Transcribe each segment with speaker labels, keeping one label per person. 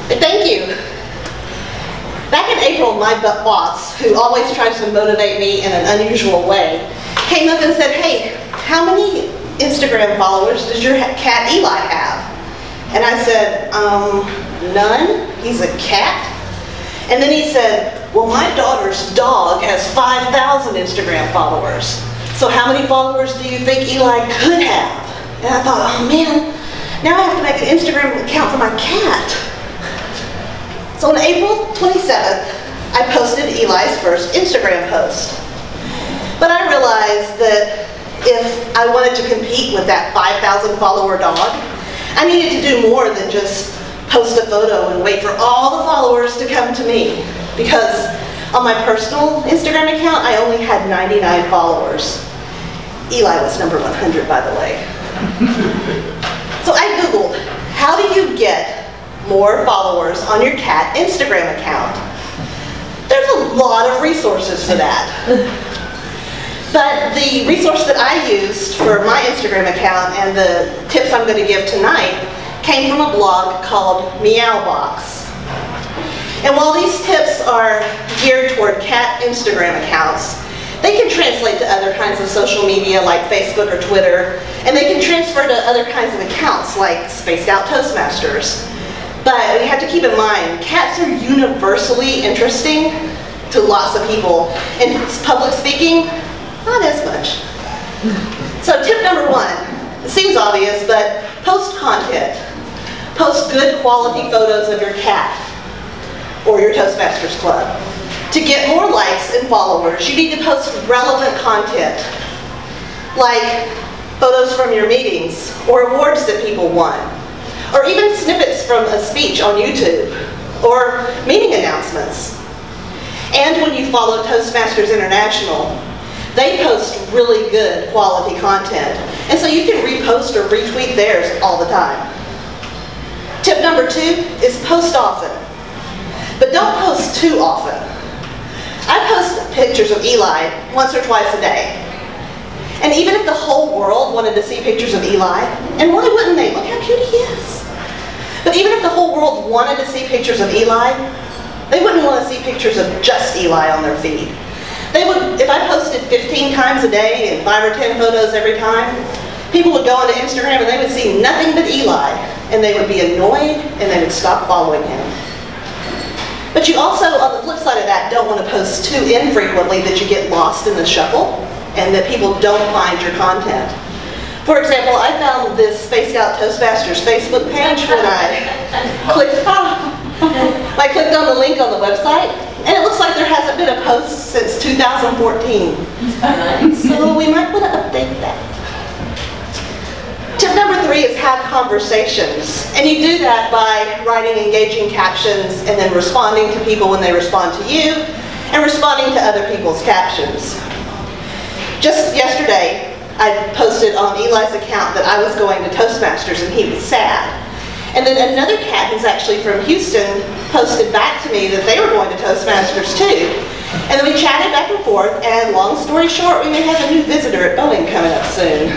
Speaker 1: Thank you. Back in April, my boss, who always tries to motivate me in an unusual way, came up and said, hey, how many Instagram followers does your cat Eli have? And I said, none. He's a cat. And then he said, well, my daughter's dog has 5,000 Instagram followers. So how many followers do you think Eli could have? And I thought, oh man, now I have to make an Instagram account for my cat. So on April 27th, I posted Eli's first Instagram post. But I realized that if I wanted to compete with that 5,000 follower dog, I needed to do more than just post a photo and wait for all the followers to come to me. Because on my personal Instagram account, I only had 99 followers. Eli was number 100, by the way. So I Googled, how do you get more followers on your cat Instagram account? There's a lot of resources for that. But the resource that I used for my Instagram account and the tips I'm going to give tonight came from a blog called Meowbox. And while these tips are geared toward cat Instagram accounts, they can translate to other kinds of social media like Facebook or Twitter, and they can transfer to other kinds of accounts like Spaced Out Toastmasters. But we have to keep in mind, cats are universally interesting to lots of people, and public speaking, not as much. So tip number one, it seems obvious, but post content. Post good quality photos of your cat or your Toastmasters Club. To get more likes and followers, you need to post relevant content, like photos from your meetings or awards that people won, or even snippets from a speech on YouTube, or meeting announcements. And when you follow Toastmasters International, they post really good quality content, and so you can repost or retweet theirs all the time. Tip number two is post often, but don't post too often. I post pictures of Eli once or twice a day. And even if the whole world wanted to see pictures of Eli, and why wouldn't they? Look how cute he is. But even if the whole world wanted to see pictures of Eli, they wouldn't want to see pictures of just Eli on their feed. They would, if I posted 15 times a day and 5 or 10 photos every time, people would go onto Instagram and they would see nothing but Eli, and they would be annoyed and they would stop following him. But you also, on the flip side of that, don't want to post too infrequently that you get lost in the shuffle and that people don't find your content. For example, I found this Spaced Out Toastmasters Facebook page when I clicked on the link on the website, and it looks like there hasn't been a post since 2014. So we might want to update that. Tip number three is have conversations. And you do that by writing engaging captions and then responding to people when they respond to you, and responding to other people's captions. Just yesterday, I posted on Eli's account that I was going to Toastmasters and he was sad. And then another cat who's actually from Houston posted back to me that they were going to Toastmasters too. And then we chatted back and forth, and long story short, we may have a new visitor at Boeing coming up soon.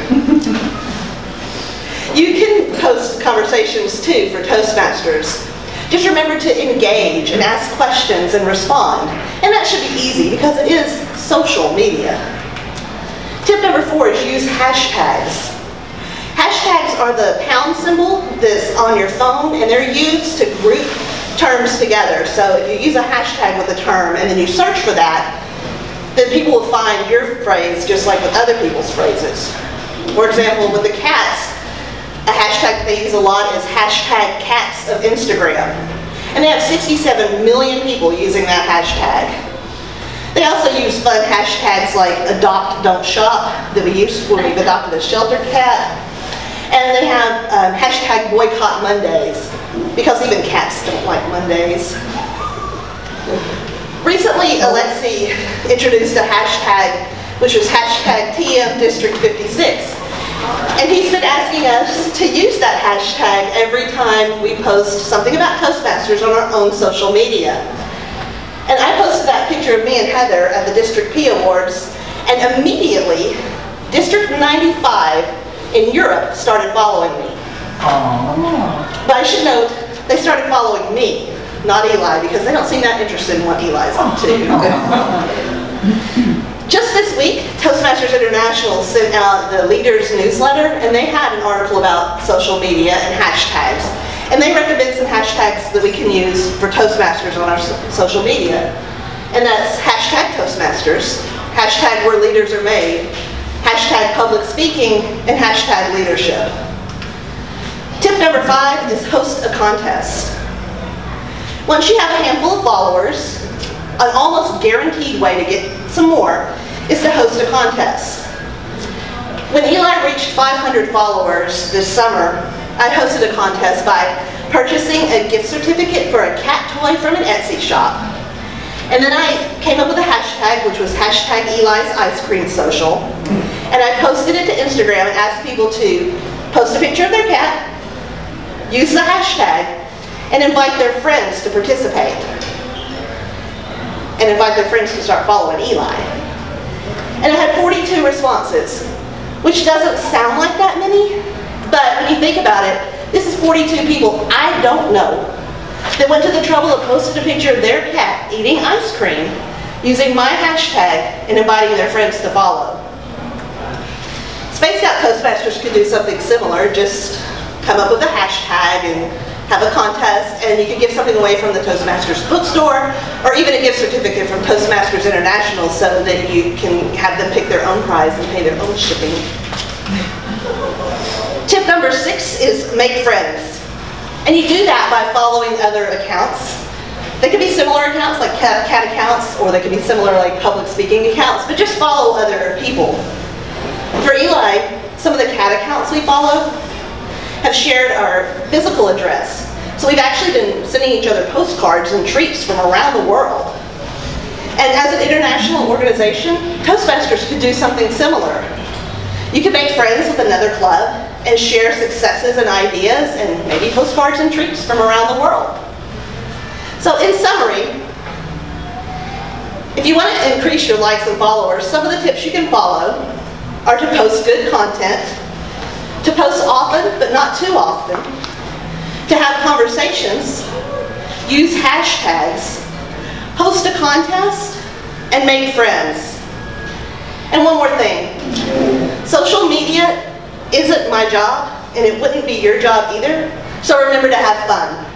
Speaker 1: You can post conversations too for Toastmasters. Just remember to engage and ask questions and respond. And that should be easy because it is social media. Tip number four is use hashtags. Hashtags are the pound symbol that's on your phone, and they're used to group terms together. So if you use a hashtag with a term and then you search for that, then people will find your phrase just like with other people's phrases. For example, with the cats, a hashtag they use a lot is hashtag cats of Instagram. And they have 67 million people using that hashtag. They also use fun hashtags like adopt, don't shop that we use when we've adopted a sheltered cat. And they have hashtag boycott Mondays, because even cats don't like Mondays. Recently, Alexi introduced a hashtag, which was hashtag TM District 56. And he's been asking us to use that hashtag every time we post something about Toastmasters on our own social media. And I posted that picture of me and Heather at the District P Awards, and immediately, District 95 in Europe started following me. Aww. But I should note they started following me, not Eli, because they don't seem that interested in what Eli's up to. Just this week, Toastmasters International sent out the leaders newsletter, and they had an article about social media and hashtags. And they recommend some hashtags that we can use for Toastmasters on our social media. And that's hashtag Toastmasters, hashtag where leaders are made, hashtag public speaking, and hashtag leadership. Tip number 5 is host a contest. Once you have a handful of followers, an almost guaranteed way to get some more is to host a contest. When Eli reached 500 followers this summer, I hosted a contest by purchasing a gift certificate for a cat toy from an Etsy shop. And then I came up with a hashtag, which was hashtag Eli's Ice Cream Social. And I posted it to Instagram and asked people to post a picture of their cat, use the hashtag, and invite their friends to participate. And invite their friends to start following Eli. And I had 42 responses, which doesn't sound like that many, but when you think about it, this is 42 people I don't know that went to the trouble of posting a picture of their cat eating ice cream using my hashtag and inviting their friends to follow. Spaced Out Toastmasters could do something similar, just come up with a hashtag and have a contest, and you could give something away from the Toastmasters bookstore, or even a gift certificate from Toastmasters International so that you can have them pick their own prize and pay their own shipping. Tip number 6 is make friends. And you do that by following other accounts. They could be similar accounts like cat accounts, or they could be similar like public speaking accounts, but just follow other people. For Eli, some of the cat accounts we follow have shared our physical address. So we've actually been sending each other postcards and treats from around the world. And as an international organization, Toastmasters could do something similar. You could make friends with another club and share successes and ideas and maybe postcards and treats from around the world. So in summary, if you want to increase your likes and followers, some of the tips you can follow are to post good content, to post often but not too often, to have conversations, use hashtags, host a contest, and make friends. And one more thing, social media isn't my job, and it wouldn't be your job either, so remember to have fun.